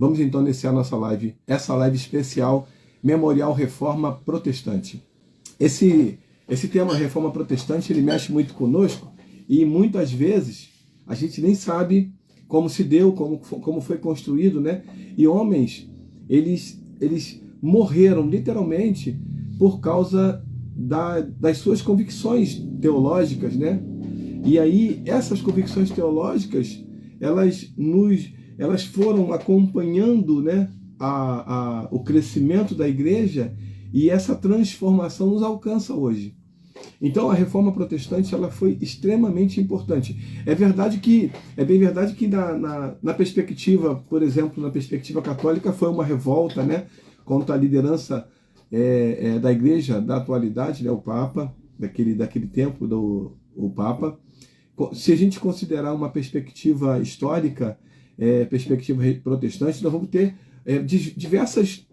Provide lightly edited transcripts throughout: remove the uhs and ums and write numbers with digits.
Vamos então iniciar nossa live, essa live especial, Memorial Reforma Protestante. Esse tema Reforma Protestante, ele mexe muito conosco e muitas vezes a gente nem sabe como se deu, como foi construído, né? E homens, eles morreram literalmente por causa das suas convicções teológicas, né? E aí essas convicções teológicas, elas foram acompanhando, né, o crescimento da igreja, e essa transformação nos alcança hoje. Então a reforma protestante, ela foi extremamente importante. É bem verdade que na perspectiva, por exemplo, na perspectiva católica, foi uma revolta, né, contra a liderança da igreja da atualidade, né, o Papa, daquele tempo, o Papa. Se a gente considerar uma perspectiva histórica, perspectiva protestante, nós vamos ter diversas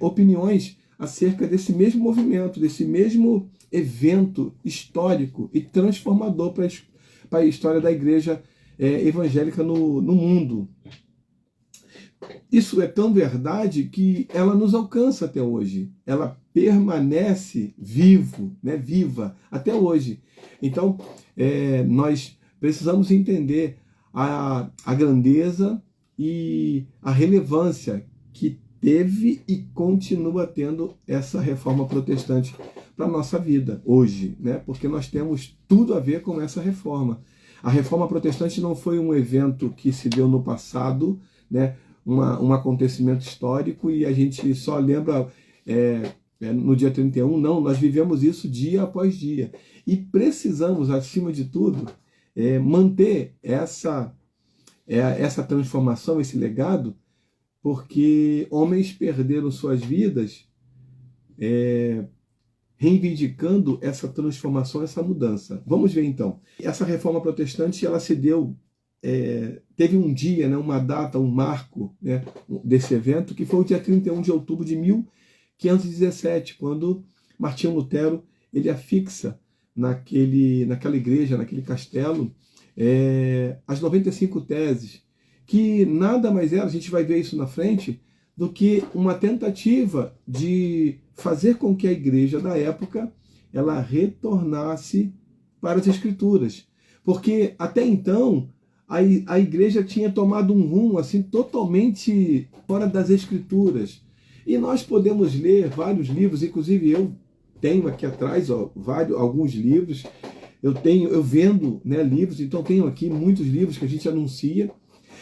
opiniões acerca desse mesmo movimento, desse mesmo evento histórico e transformador para a história da igreja evangélica no mundo. Isso é tão verdade que ela nos alcança até hoje. Ela permanece viva até hoje. Então, nós precisamos entender a grandeza e a relevância que teve e continua tendo essa reforma protestante para a nossa vida hoje, né? Porque nós temos tudo a ver com essa reforma. A reforma protestante não foi um evento que se deu no passado, né? Um acontecimento histórico e a gente só lembra no dia 31, não, nós vivemos isso dia após dia. E precisamos, acima de tudo, manter essa transformação, esse legado, porque homens perderam suas vidas reivindicando essa transformação, essa mudança. Vamos ver então. Essa reforma protestante, ela se deu, teve um dia, né, uma data, um marco, né, desse evento, que foi o dia 31 de outubro de 1517, quando Martinho Lutero ele afixa naquela igreja, naquele castelo, as 95 teses, que nada mais era, a gente vai ver isso na frente, do que uma tentativa de fazer com que a igreja da época ela retornasse para as Escrituras. Porque até então a igreja tinha tomado um rumo assim totalmente fora das Escrituras. E nós podemos ler vários livros, inclusive eu tenho aqui atrás alguns livros, eu vendo, né, livros, então tenho aqui muitos livros que a gente anuncia.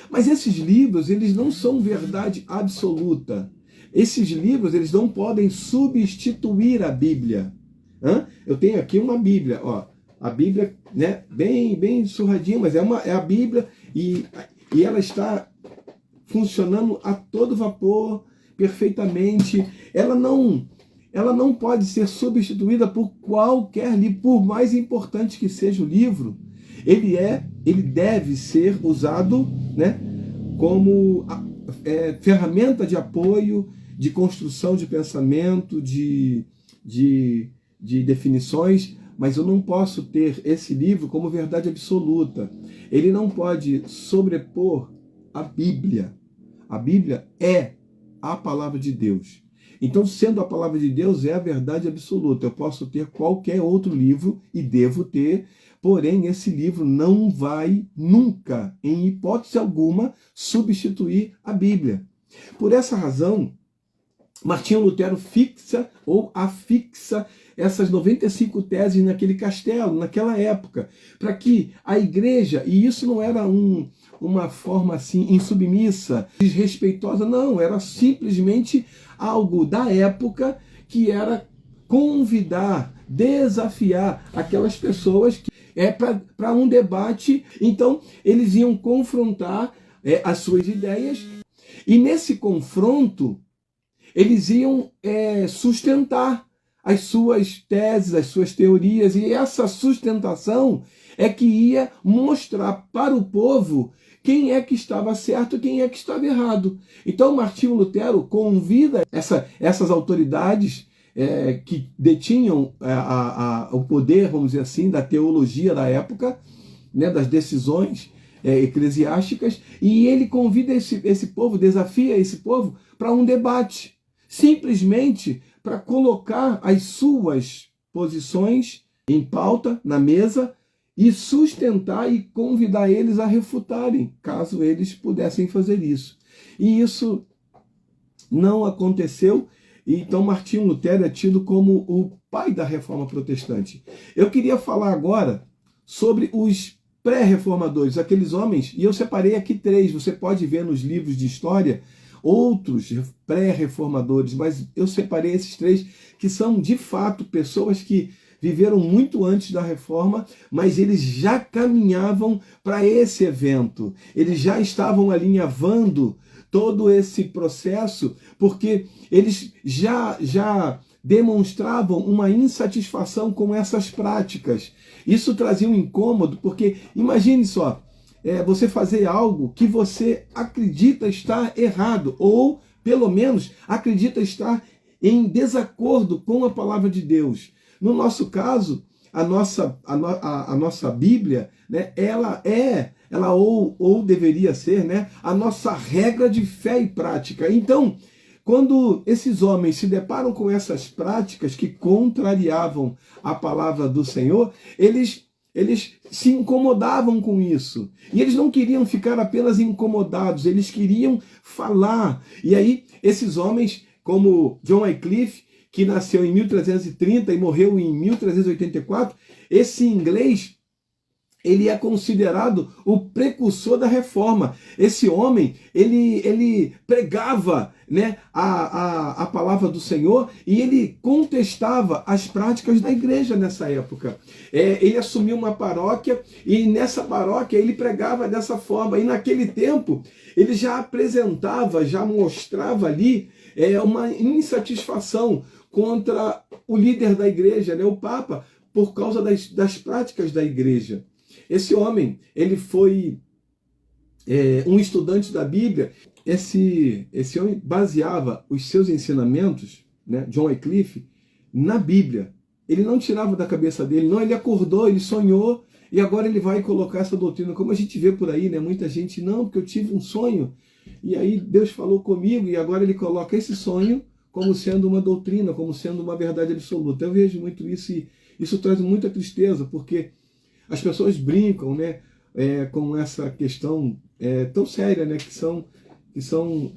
Mas esses livros, eles não são verdade absoluta. Esses livros, eles não podem substituir a Bíblia. Eu tenho aqui uma Bíblia, ó, a Bíblia, né, bem surradinha, mas é a Bíblia e ela está funcionando a todo vapor, perfeitamente. Ela não pode ser substituída por qualquer livro, por mais importante que seja o livro. Ele deve ser usado, né, como ferramenta de apoio, de construção de pensamento, de definições, mas eu não posso ter esse livro como verdade absoluta. Ele não pode sobrepor a Bíblia. A Bíblia é a palavra de Deus. Então, sendo a palavra de Deus, é a verdade absoluta. Eu posso ter qualquer outro livro, e devo ter, porém, esse livro não vai nunca, em hipótese alguma, substituir a Bíblia. Por essa razão, Martinho Lutero afixa essas 95 teses naquele castelo, naquela época, para que a igreja, e isso não era uma forma assim insubmissa, desrespeitosa, não, era simplesmente algo da época que era convidar, desafiar aquelas pessoas que para um debate. Então eles iam confrontar as suas ideias, e nesse confronto eles iam sustentar as suas teses, as suas teorias, e essa sustentação é que ia mostrar para o povo quem é que estava certo e quem é que estava errado. Então Martinho Lutero convida essas autoridades que detinham o poder, vamos dizer assim, da teologia da época, né, das decisões, eclesiásticas, e ele convida esse povo, desafia esse povo para um debate, simplesmente para colocar as suas posições em pauta, na mesa, e sustentar e convidar eles a refutarem, caso eles pudessem fazer isso. E isso não aconteceu, e então Martinho Lutero é tido como o pai da Reforma Protestante. Eu queria falar agora sobre os pré-reformadores, aqueles homens, e eu separei aqui 3, você pode ver nos livros de história outros pré-reformadores, mas eu separei esses 3 que são de fato pessoas que viveram muito antes da reforma, mas eles já caminhavam para esse evento, eles já estavam alinhavando todo esse processo, porque eles já demonstravam uma insatisfação com essas práticas. Isso trazia um incômodo, porque imagine só, você fazer algo que você acredita estar errado, ou pelo menos acredita estar em desacordo com a palavra de Deus. No nosso caso, a nossa Bíblia, né, ela ou deveria ser, né, a nossa regra de fé e prática. Então, quando esses homens se deparam com essas práticas que contrariavam a palavra do Senhor, eles se incomodavam com isso. E eles não queriam ficar apenas incomodados, eles queriam falar. E aí, esses homens, como John Wycliffe, que nasceu em 1330 e morreu em 1384, esse inglês, ele é considerado o precursor da reforma. Esse homem, ele pregava, né, a palavra do Senhor, e ele contestava as práticas da igreja nessa época. Ele assumiu uma paróquia, e nessa paróquia ele pregava dessa forma. E naquele tempo ele já apresentava, já mostrava ali uma insatisfação contra o líder da igreja, né, o Papa, por causa das práticas da igreja. Esse homem, ele foi um estudante da Bíblia. Esse homem baseava os seus ensinamentos, né, John Wycliffe, na Bíblia. Ele não tirava da cabeça dele, não, ele acordou, ele sonhou, e agora ele vai colocar essa doutrina, como a gente vê por aí, né, muita gente, não, porque eu tive um sonho, e aí Deus falou comigo, e agora ele coloca esse sonho como sendo uma doutrina, como sendo uma verdade absoluta. Eu vejo muito isso, e isso traz muita tristeza, porque as pessoas brincam, né, com essa questão tão séria, né,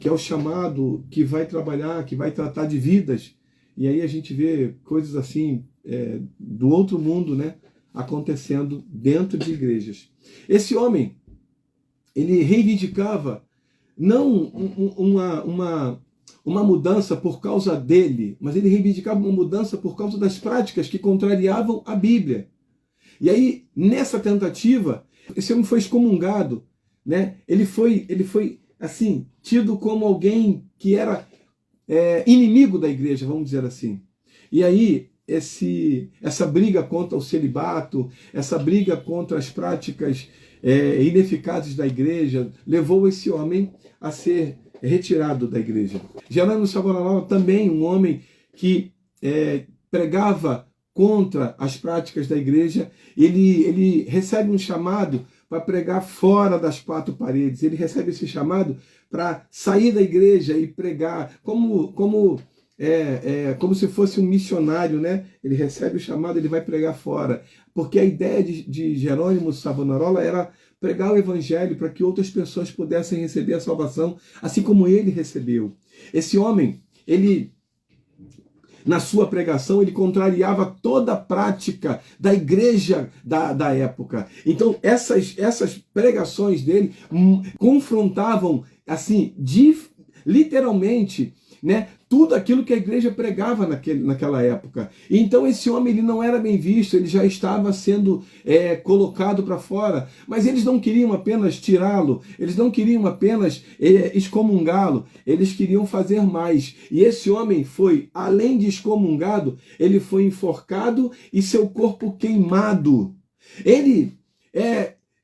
que é o chamado que vai trabalhar, que vai tratar de vidas. E aí a gente vê coisas assim do outro mundo, né, acontecendo dentro de igrejas. Esse homem, ele reivindicava não uma mudança por causa dele, mas ele reivindicava uma mudança por causa das práticas que contrariavam a Bíblia. E aí, nessa tentativa, esse homem foi excomungado, né? Ele foi assim, tido como alguém que era inimigo da igreja, vamos dizer assim. E aí, essa briga contra o celibato, essa briga contra as práticas ineficazes da igreja, levou esse homem a ser retirado da igreja. Jerônimo Savonarola, também um homem que pregava contra as práticas da igreja, ele recebe um chamado para pregar fora das 4 paredes. Ele recebe esse chamado para sair da igreja e pregar como se fosse um missionário, né? Ele recebe o chamado, ele vai pregar fora, porque a ideia de Jerônimo Savonarola era pregar o evangelho para que outras pessoas pudessem receber a salvação, assim como ele recebeu. Esse homem, na sua pregação, ele contrariava toda a prática da igreja da época. Então, essas pregações dele confrontavam, assim, literalmente, né, tudo aquilo que a igreja pregava naquela época. Então esse homem, ele não era bem visto, ele já estava sendo colocado para fora, mas eles não queriam apenas tirá-lo, eles não queriam apenas excomungá-lo, eles queriam fazer mais. E esse homem foi, além de excomungado, ele foi enforcado e seu corpo queimado. Ele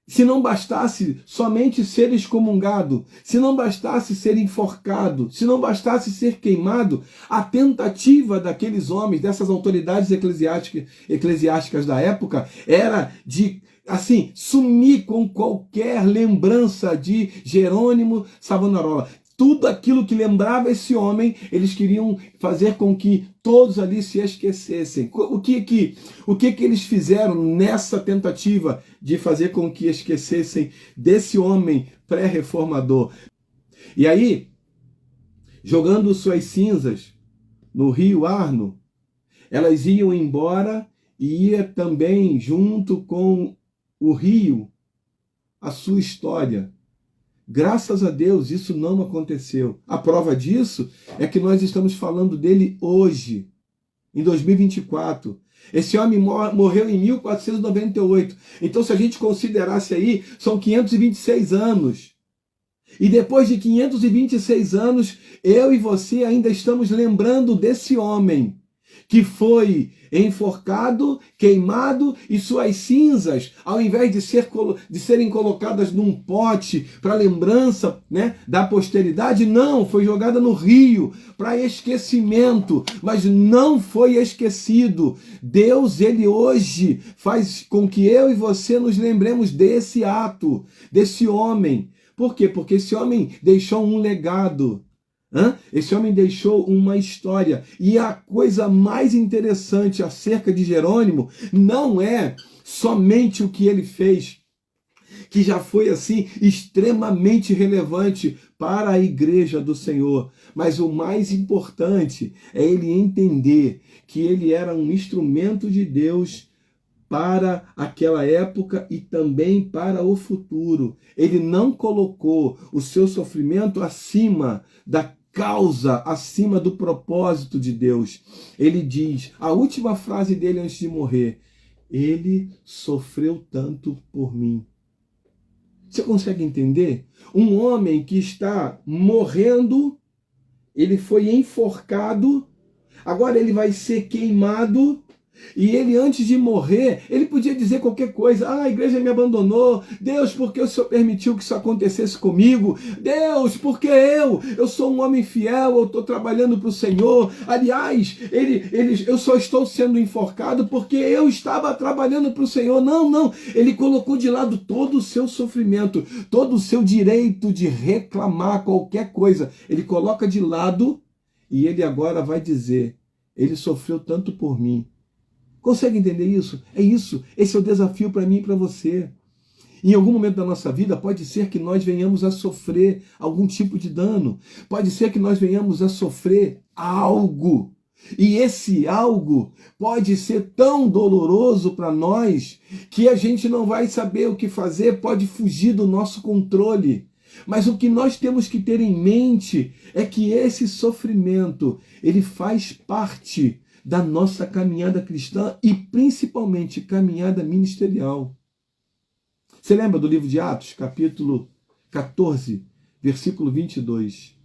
se não bastasse somente ser excomungado, se não bastasse ser enforcado, se não bastasse ser queimado, a tentativa daqueles homens, dessas autoridades eclesiásticas da época, era de assim, sumir com qualquer lembrança de Jerônimo Savonarola. Tudo aquilo que lembrava esse homem, eles queriam fazer com que todos ali se esquecessem. O que eles fizeram nessa tentativa de fazer com que esquecessem desse homem pré-reformador? E aí, jogando suas cinzas no rio Arno, elas iam embora e ia também junto com o rio a sua história. Graças a Deus, isso não aconteceu. A prova disso é que nós estamos falando dele hoje, em 2024. Esse homem morreu em 1498. Então, se a gente considerasse aí, são 526 anos. E depois de 526 anos, eu e você ainda estamos lembrando desse homem que foi enforcado, queimado, e suas cinzas, ao invés de serem colocadas num pote para lembrança, né, da posteridade, não, foi jogada no rio para esquecimento, mas não foi esquecido. Deus, ele hoje faz com que eu e você nos lembremos desse ato, desse homem. Por quê? Porque esse homem deixou um legado. Esse homem deixou uma história. E a coisa mais interessante acerca de Jerônimo não é somente o que ele fez, que já foi assim extremamente relevante para a igreja do Senhor, mas o mais importante é ele entender que ele era um instrumento de Deus para aquela época e também para o futuro. Ele não colocou o seu sofrimento acima da causa, acima do propósito de Deus. Ele diz, a última frase dele antes de morrer, ele sofreu tanto por mim. Você consegue entender? Um homem que está morrendo, ele foi enforcado, agora ele vai ser queimado. E ele, antes de morrer, ele podia dizer qualquer coisa. Ah, a igreja me abandonou. Deus, por que o Senhor permitiu que isso acontecesse comigo? Deus, porque eu sou um homem fiel, eu estou trabalhando para o Senhor. Aliás, eu só estou sendo enforcado porque eu estava trabalhando para o Senhor. Não. Ele colocou de lado todo o seu sofrimento, todo o seu direito de reclamar qualquer coisa. Ele coloca de lado e ele agora vai dizer, ele sofreu tanto por mim. Consegue entender isso? É isso. Esse é o desafio para mim e para você. Em algum momento da nossa vida, pode ser que nós venhamos a sofrer algum tipo de dano. Pode ser que nós venhamos a sofrer algo. E esse algo pode ser tão doloroso para nós que a gente não vai saber o que fazer, pode fugir do nosso controle. Mas o que nós temos que ter em mente é que esse sofrimento, ele faz parte da nossa caminhada cristã e principalmente caminhada ministerial. Você lembra do livro de Atos, capítulo 14, versículo 22?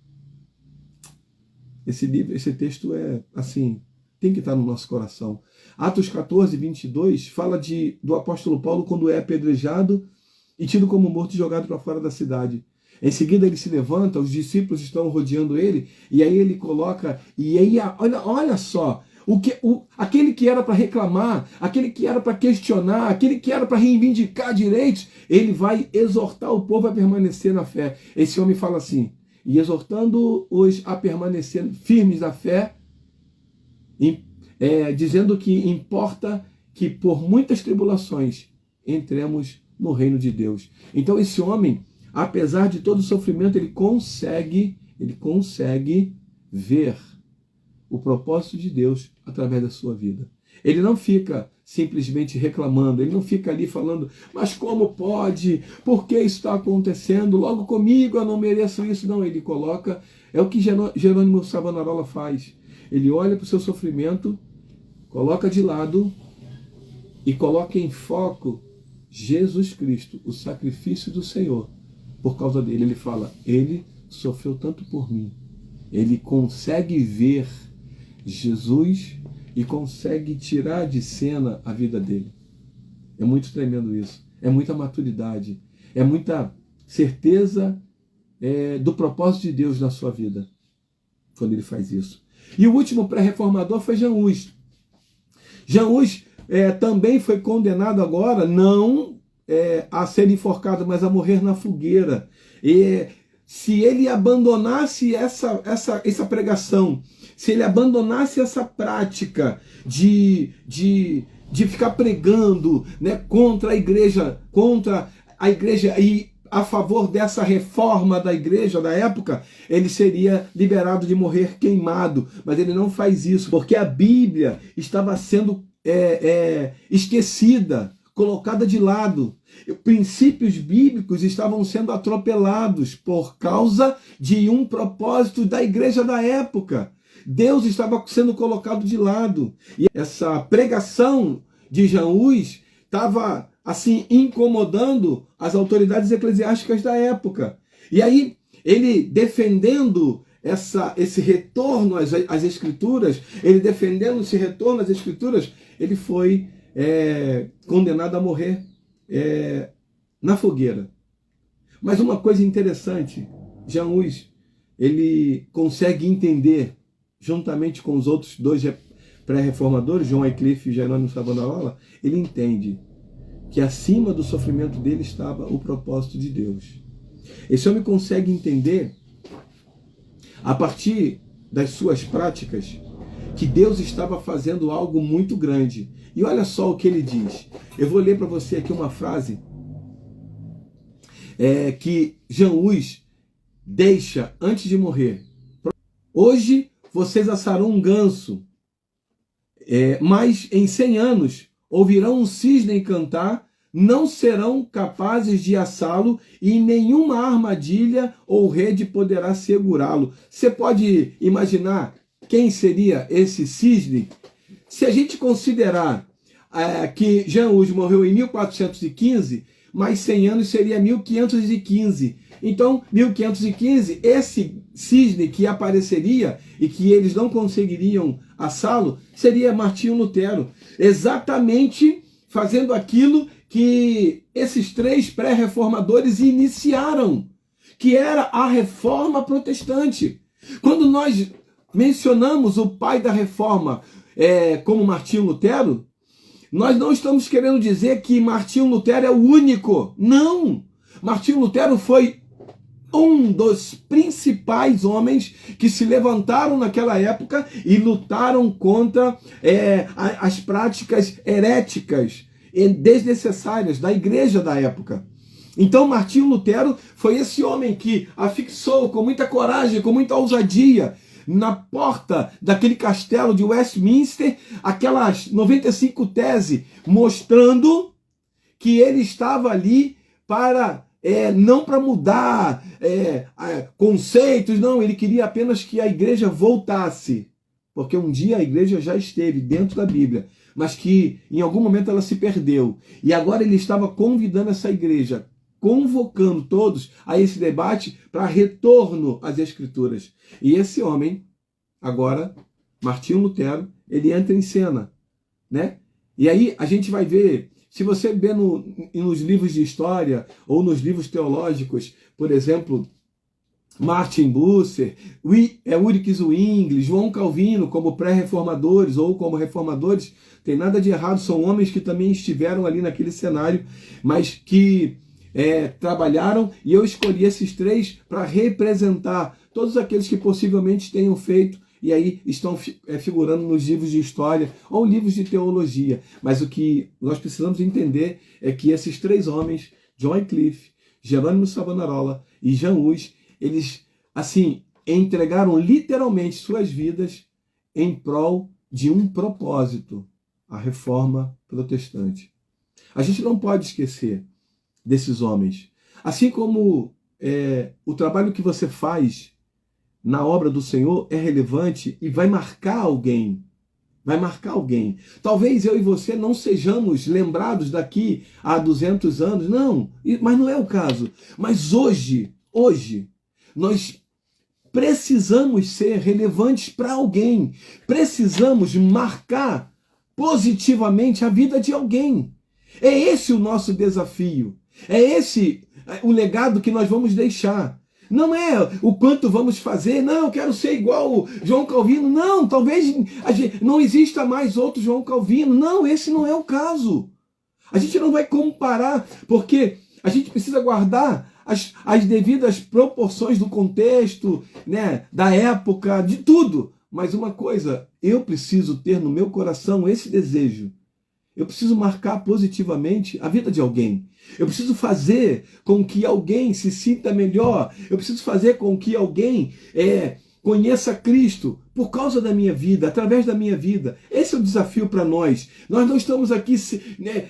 Esse texto é assim, tem que estar no nosso coração. Atos 14, 22 fala do apóstolo Paulo quando é apedrejado e tido como morto e jogado para fora da cidade. Em seguida ele se levanta, os discípulos estão rodeando ele, e aí ele coloca, e aí olha só, aquele que era para reclamar, aquele que era para questionar, aquele que era para reivindicar direitos, ele vai exortar o povo a permanecer na fé. Esse homem fala assim, e exortando-os a permanecer firmes na fé, dizendo que importa que por muitas tribulações entremos no reino de Deus. Então esse homem, apesar de todo o sofrimento, ele consegue ver o propósito de Deus através da sua vida. Ele não fica simplesmente reclamando, ele não fica ali falando, mas como pode? Por que isso está acontecendo? Logo comigo, eu não mereço isso. Não, ele coloca, é o que Jerônimo Savonarola faz. Ele olha para o seu sofrimento, coloca de lado e coloca em foco Jesus Cristo, o sacrifício do Senhor. Por causa dele, ele fala, ele sofreu tanto por mim. Ele consegue ver Jesus e consegue tirar de cena a vida dele. É muito tremendo isso. É muita maturidade. É muita certeza do propósito de Deus na sua vida, quando ele faz isso. E o último pré-reformador foi Jean Hus. Jean Hus também foi condenado agora, não a ser enforcado, mas a morrer na fogueira. E se ele abandonasse essa pregação, se ele abandonasse essa prática de ficar pregando, né, contra a igreja e a favor dessa reforma da igreja da época, ele seria liberado de morrer queimado. Mas ele não faz isso, porque a Bíblia estava sendo esquecida, colocada de lado. Princípios bíblicos estavam sendo atropelados por causa de um propósito da igreja da época. Deus estava sendo colocado de lado. E essa pregação de Jean Hus estava assim incomodando as autoridades eclesiásticas da época. E aí ele, defendendo esse retorno às Escrituras, ele foi condenado a morrer na fogueira. Mas uma coisa interessante, Jean Hus, ele consegue entender, juntamente com os outros dois pré-reformadores, John Wycliffe e Jerônimo Savonarola, ele entende que acima do sofrimento dele estava o propósito de Deus. Esse homem consegue entender, a partir das suas práticas, que Deus estava fazendo algo muito grande. E olha só o que ele diz. Eu vou ler para você aqui uma frase que Jean Hus deixa antes de morrer. Hoje vocês assarão um ganso, mas em 100 anos ouvirão um cisne cantar, não serão capazes de assá-lo e nenhuma armadilha ou rede poderá segurá-lo. Você pode imaginar quem seria esse cisne? Se a gente considerar que Jean Hus morreu em 1415, mais 100 anos seria 1515. Então, 1515, esse cisne que apareceria e que eles não conseguiriam assá-lo, seria Martinho Lutero. Exatamente fazendo aquilo que esses três pré-reformadores iniciaram, que era a reforma protestante. Quando nós mencionamos o pai da reforma como Martinho Lutero, nós não estamos querendo dizer que Martinho Lutero é o único. Não! Martinho Lutero foi um dos principais homens que se levantaram naquela época e lutaram contra as práticas heréticas e desnecessárias da igreja da época. Então Martinho Lutero foi esse homem que afixou com muita coragem, com muita ousadia, na porta daquele castelo de Westminster, aquelas 95 teses, mostrando que ele estava ali para não para mudar conceitos, não, ele queria apenas que a igreja voltasse, porque um dia a igreja já esteve dentro da Bíblia, mas que em algum momento ela se perdeu, e agora ele estava convidando essa igreja, convocando todos a esse debate para retorno às Escrituras. E esse homem, agora, Martinho Lutero, ele entra em cena, né? E aí a gente vai ver, se você ver nos livros de história ou nos livros teológicos, por exemplo, Martin Bucer, Ulrich Zwingli, João Calvino, como pré-reformadores ou como reformadores, tem nada de errado, são homens que também estiveram ali naquele cenário, mas que trabalharam, e eu escolhi esses três para representar todos aqueles que possivelmente tenham feito e aí estão figurando nos livros de história ou livros de teologia. Mas o que nós precisamos entender é que esses três homens, John Wycliffe, Jerônimo Savonarola e Jean Hus, eles assim entregaram literalmente suas vidas em prol de um propósito, a reforma protestante. A gente não pode esquecer desses homens. Assim como o trabalho que você faz na obra do Senhor é relevante e vai marcar alguém. Vai marcar alguém. Talvez eu e você não sejamos lembrados daqui a 200 anos. Não, mas não é o caso. Mas hoje, nós precisamos ser relevantes para alguém. Precisamos marcar positivamente a vida de alguém. É esse o nosso desafio. É esse o legado que nós vamos deixar. Não é o quanto vamos fazer, não, eu quero ser igual João Calvino, não, talvez não exista mais outro João Calvino, não, esse não é o caso. A gente não vai comparar, porque a gente precisa guardar as devidas proporções do contexto, né, da época, de tudo. Mas uma coisa, eu preciso ter no meu coração esse desejo. Eu preciso marcar positivamente a vida de alguém. Eu preciso fazer com que alguém se sinta melhor. Eu preciso fazer com que alguém conheça Cristo por causa da minha vida, através da minha vida. Esse é o desafio para nós. Nós não estamos aqui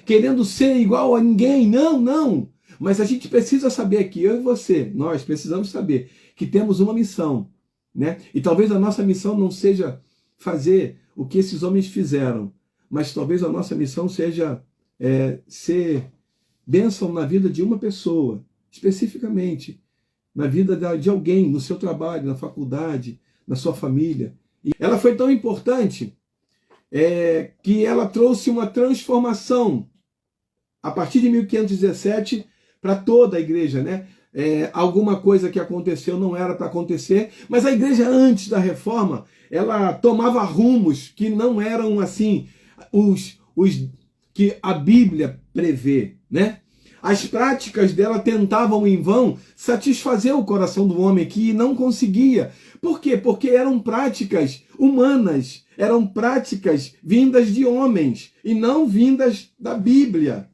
querendo ser igual a ninguém. Não, não. Mas a gente precisa saber que eu e você, nós precisamos saber que temos uma missão, né? E talvez a nossa missão não seja fazer o que esses homens fizeram, mas talvez a nossa missão seja ser bênção na vida de uma pessoa, especificamente na vida de alguém, no seu trabalho, na faculdade, na sua família. E ela foi tão importante que ela trouxe uma transformação a partir de 1517 para toda a igreja, né? Alguma coisa que aconteceu não era para acontecer, mas a igreja antes da reforma, ela tomava rumos que não eram assim os que a Bíblia prevê, né? As práticas dela tentavam em vão satisfazer o coração do homem que não conseguia. Por quê? Porque eram práticas humanas, eram práticas vindas de homens e não vindas da Bíblia.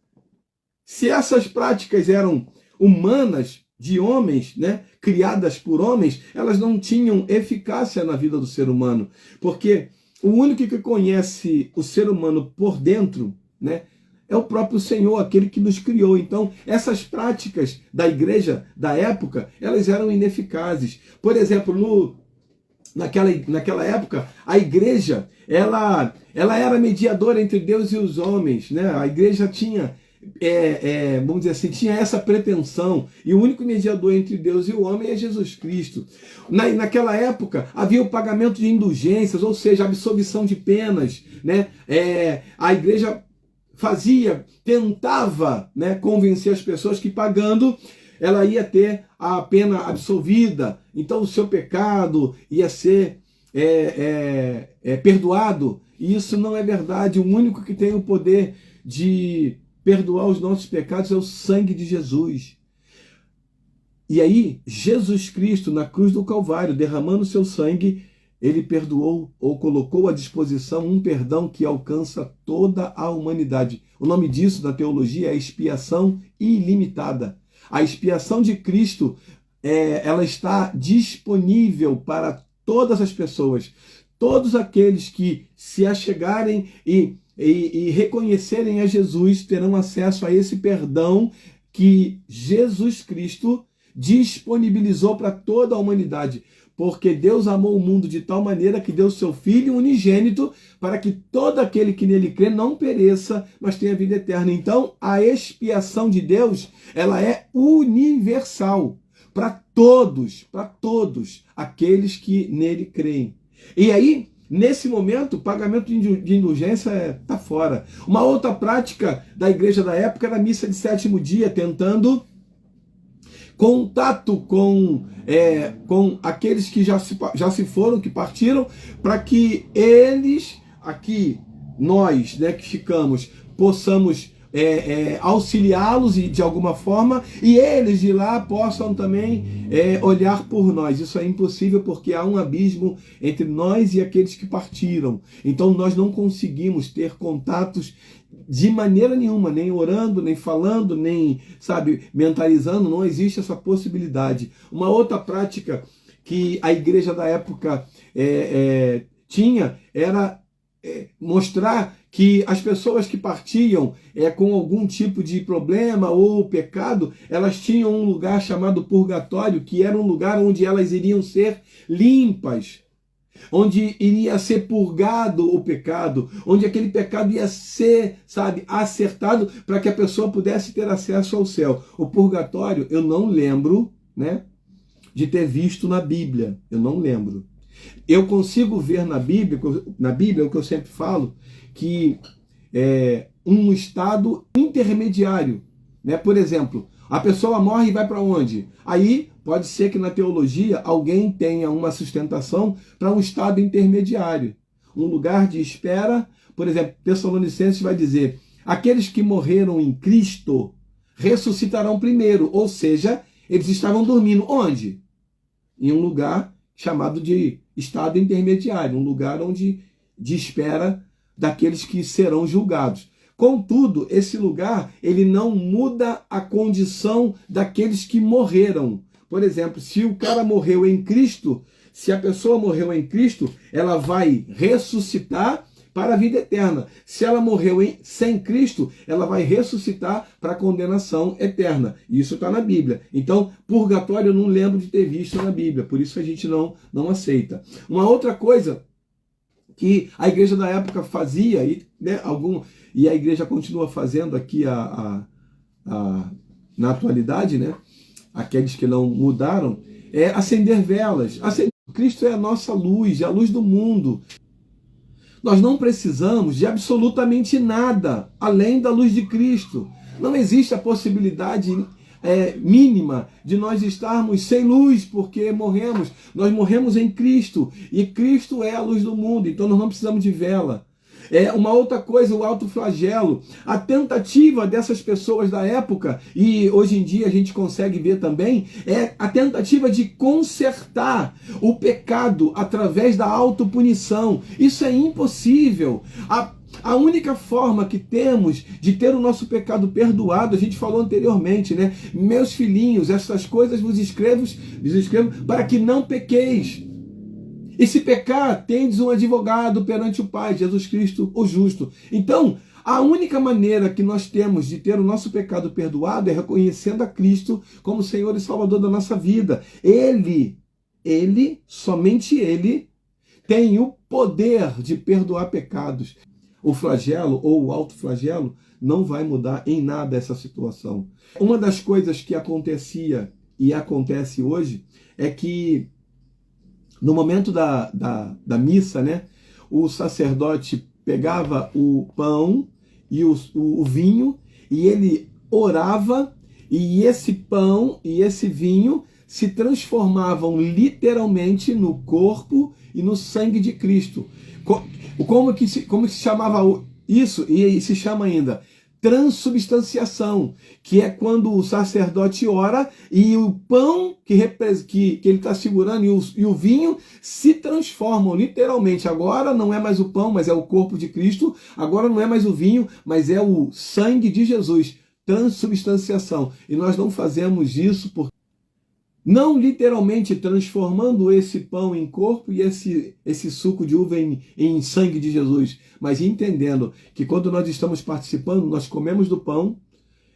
Se essas práticas eram humanas, de homens, né, criadas por homens, elas não tinham eficácia na vida do ser humano. Porque o único que conhece o ser humano por dentro, né, é o próprio Senhor, aquele que nos criou. Então, essas práticas da igreja da época, elas eram ineficazes. Por exemplo, naquela época, a igreja, ela era mediadora entre Deus e os homens, né? A igreja tinha, vamos dizer assim, tinha essa pretensão, e o único mediador entre Deus e o homem é Jesus Cristo. Naquela época, havia o pagamento de indulgências, ou seja, a absolvição de penas, né? A igreja tentava, né, convencer as pessoas que pagando, ela ia ter a pena absolvida, então o seu pecado ia ser perdoado. E isso não é verdade. O único que tem o poder de perdoar os nossos pecados é o sangue de Jesus. E aí, Jesus Cristo, na cruz do Calvário, derramando seu sangue, ele perdoou ou colocou à disposição um perdão que alcança toda a humanidade. O nome disso na teologia é expiação ilimitada. A expiação de Cristo, ela está disponível para todas as pessoas. Todos aqueles que se achegarem e reconhecerem a Jesus terão acesso a esse perdão que Jesus Cristo disponibilizou para toda a humanidade. Porque Deus amou o mundo de tal maneira que deu seu Filho unigênito para que todo aquele que nele crê não pereça, mas tenha vida eterna. Então, a expiação de Deus, ela é universal para todos aqueles que nele creem. E aí, nesse momento, o pagamento de indulgência está fora. Uma outra prática da igreja da época era a missa de sétimo dia, tentando contato com aqueles que já se foram, que partiram, para que eles, aqui, nós, né, que ficamos, possamos auxiliá-los de alguma forma, e eles de lá possam também olhar por nós. Isso é impossível porque há um abismo entre nós e aqueles que partiram. Então nós não conseguimos ter contatos de maneira nenhuma, nem orando, nem falando, nem, mentalizando. Não existe essa possibilidade. Uma outra prática que a igreja da época tinha era mostrar que as pessoas que partiam com algum tipo de problema ou pecado, elas tinham um lugar chamado purgatório, que era um lugar onde elas iriam ser limpas, onde iria ser purgado o pecado, onde aquele pecado ia ser, acertado para que a pessoa pudesse ter acesso ao céu. O purgatório, eu não lembro, né, de ter visto na Bíblia, eu não lembro. Eu consigo ver na Bíblia, o que eu sempre falo, que é um estado intermediário, né? Por exemplo, a pessoa morre e vai para onde? Aí pode ser que na teologia alguém tenha uma sustentação para um estado intermediário, um lugar de espera. Por exemplo, Tessalonicenses vai dizer: aqueles que morreram em Cristo ressuscitarão primeiro, ou seja, eles estavam dormindo. Onde? Em um lugar chamado de estado intermediário, um lugar de espera daqueles que serão julgados. Contudo, esse lugar, ele não muda a condição daqueles que morreram. Por exemplo, se o cara morreu em Cristo, se a pessoa morreu em Cristo, ela vai ressuscitar para a vida eterna. Se ela morreu sem Cristo, ela vai ressuscitar para a condenação eterna. Isso está na Bíblia. Então, purgatório eu não lembro de ter visto na Bíblia, por isso a gente não aceita. Uma outra coisa que a igreja da época fazia, e a igreja continua fazendo aqui na atualidade, né? Aqueles que não mudaram, é acender velas. Cristo é a nossa luz, é a luz do mundo. Nós não precisamos de absolutamente nada além da luz de Cristo. Não existe a possibilidade mínima de nós estarmos sem luz, porque morremos. Nós morremos em Cristo, e Cristo é a luz do mundo, então nós não precisamos de vela. Uma outra coisa, o autoflagelo. A tentativa dessas pessoas da época, e hoje em dia a gente consegue ver também, é a tentativa de consertar o pecado através da autopunição. Isso é impossível. A única forma que temos de ter o nosso pecado perdoado, a gente falou anteriormente, né? Meus filhinhos, estas coisas vos escrevo para que não pequeis. E se pecar, tendes um advogado perante o Pai, Jesus Cristo, o justo. Então, a única maneira que nós temos de ter o nosso pecado perdoado é reconhecendo a Cristo como Senhor e Salvador da nossa vida. Somente Ele, tem o poder de perdoar pecados. O flagelo ou o autoflagelo não vai mudar em nada essa situação. Uma das coisas que acontecia e acontece hoje é que no momento da missa, né, o sacerdote pegava o pão e o vinho e ele orava, e esse pão e esse vinho se transformavam literalmente no corpo e no sangue de Cristo. Como que se chamava isso? E se chama ainda transubstanciação, que é quando o sacerdote ora e o pão que ele está segurando e o vinho se transformam literalmente. Agora não é mais o pão, mas é o corpo de Cristo. Agora não é mais o vinho, mas é o sangue de Jesus. Transubstanciação. E nós não fazemos isso porque não literalmente transformando esse pão em corpo e esse suco de uva em sangue de Jesus, mas entendendo que quando nós estamos participando, nós comemos do pão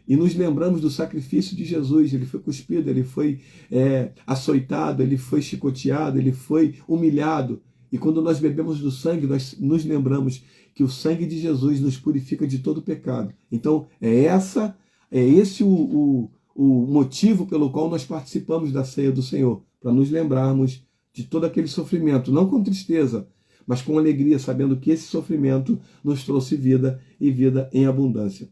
e nos lembramos do sacrifício de Jesus. Ele foi cuspido, ele foi açoitado, ele foi chicoteado, ele foi humilhado. E quando nós bebemos do sangue, nós nos lembramos que o sangue de Jesus nos purifica de todo pecado. Então, é esse o motivo pelo qual nós participamos da ceia do Senhor, para nos lembrarmos de todo aquele sofrimento, não com tristeza, mas com alegria, sabendo que esse sofrimento nos trouxe vida e vida em abundância.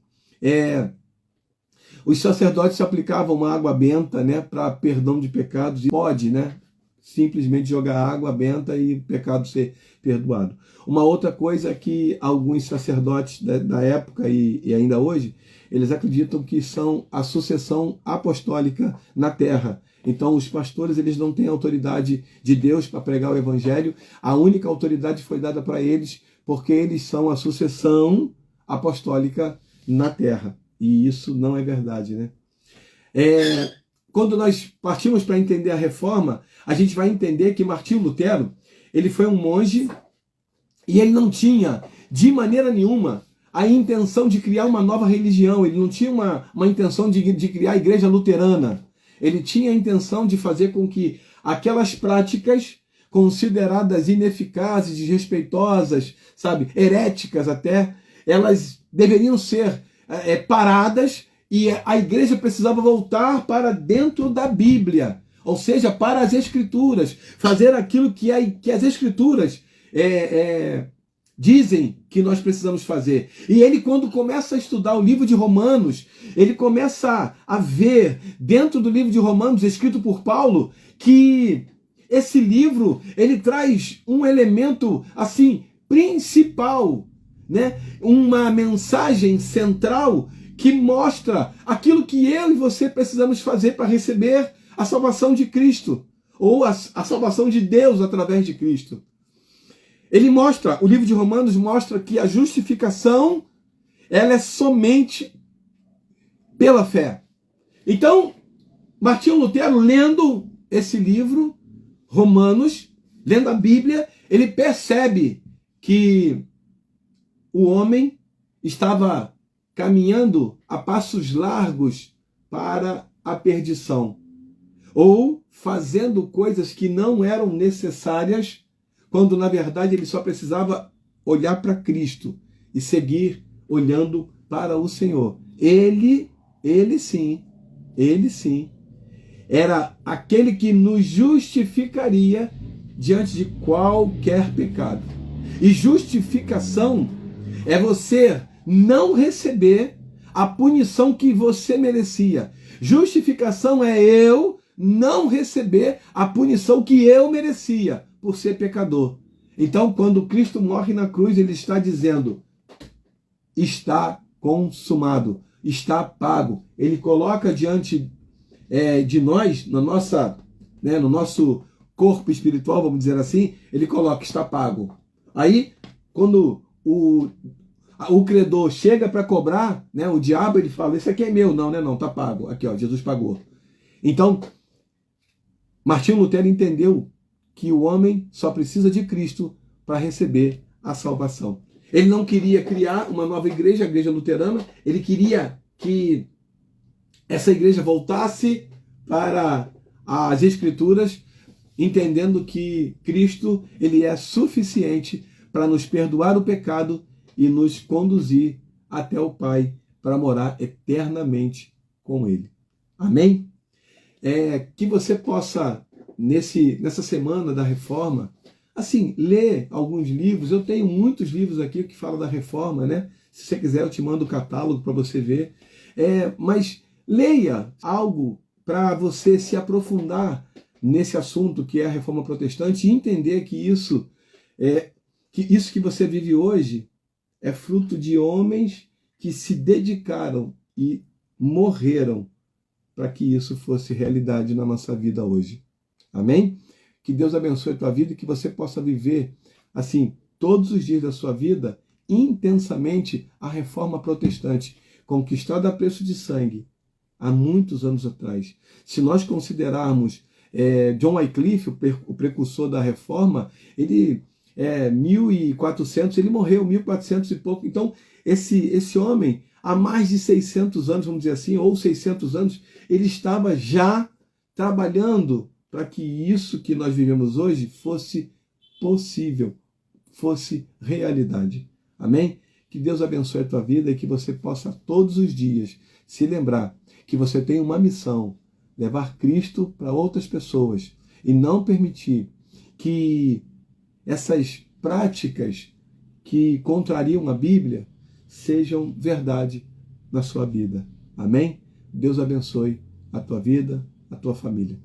Os sacerdotes aplicavam uma água benta, né, para perdão de pecados, e pode, né, simplesmente jogar água benta e o pecado ser perdoado. Uma outra coisa é que alguns sacerdotes da época e ainda hoje, eles acreditam que são a sucessão apostólica na terra. Então os pastores, eles não têm autoridade de Deus para pregar o evangelho. A única autoridade foi dada para eles porque eles são a sucessão apostólica na terra. E isso não é verdade, né? Quando nós partimos para entender a reforma, a gente vai entender que Martinho Lutero, ele foi um monge e ele não tinha, de maneira nenhuma, a intenção de criar uma nova religião. Ele não tinha uma intenção de criar a igreja luterana. Ele tinha a intenção de fazer com que aquelas práticas consideradas ineficazes, desrespeitosas, sabe, heréticas até, elas deveriam ser paradas, e a igreja precisava voltar para dentro da Bíblia, ou seja, para as Escrituras, fazer aquilo que as Escrituras dizem que nós precisamos fazer. E ele, quando começa a estudar o livro de Romanos, ele começa a ver dentro do livro de Romanos, escrito por Paulo, que esse livro, ele traz um elemento assim principal né, uma mensagem central que mostra aquilo que eu e você precisamos fazer para receber a salvação de Cristo, ou a salvação de Deus através de Cristo. Ele mostra, o livro de Romanos mostra que a justificação, ela é somente pela fé. Então, Martinho Lutero, lendo esse livro, Romanos, lendo a Bíblia, ele percebe que o homem estava caminhando a passos largos para a perdição, ou fazendo coisas que não eram necessárias, quando na verdade ele só precisava olhar para Cristo e seguir olhando para o Senhor. Ele sim, era aquele que nos justificaria diante de qualquer pecado. E justificação é você não receber a punição que você merecia. Justificação é eu não receber a punição que eu merecia por ser pecador. Então, quando Cristo morre na cruz, ele está dizendo: está consumado, está pago. Ele coloca diante de nós, no nosso corpo espiritual, vamos dizer assim, ele coloca: está pago. Aí, quando o credor chega para cobrar, né, o diabo, ele fala: isso aqui é meu. Não, não, está pago. Aqui, ó, Jesus pagou. Então, Martinho Lutero entendeu que o homem só precisa de Cristo para receber a salvação. Ele não queria criar uma nova igreja, a igreja luterana. Ele queria que essa igreja voltasse para as Escrituras, entendendo que Cristo, ele é suficiente para nos perdoar o pecado e nos conduzir até o Pai para morar eternamente com Ele. Amém? Que você possa, nessa semana da Reforma, assim, ler alguns livros. Eu tenho muitos livros aqui que falam da Reforma, né? Se você quiser, eu te mando o catálogo para você ver. Mas leia algo para você se aprofundar nesse assunto que é a Reforma Protestante e entender que isso que você vive hoje é fruto de homens que se dedicaram e morreram para que isso fosse realidade na nossa vida hoje. Amém? Que Deus abençoe a tua vida e que você possa viver, assim, todos os dias da sua vida, intensamente a Reforma Protestante, conquistada a preço de sangue, há muitos anos atrás. Se nós considerarmos John Wycliffe, o precursor da Reforma, ele 1400, ele morreu 1400 e pouco. Então, esse homem, há mais de 600 anos, vamos dizer assim, ou 600 anos, ele estava já trabalhando para que isso que nós vivemos hoje fosse possível, fosse realidade. Amém? Que Deus abençoe a tua vida e que você possa todos os dias se lembrar que você tem uma missão, levar Cristo para outras pessoas e não permitir que essas práticas que contrariam a Bíblia sejam verdade na sua vida. Amém? Deus abençoe a tua vida, a tua família.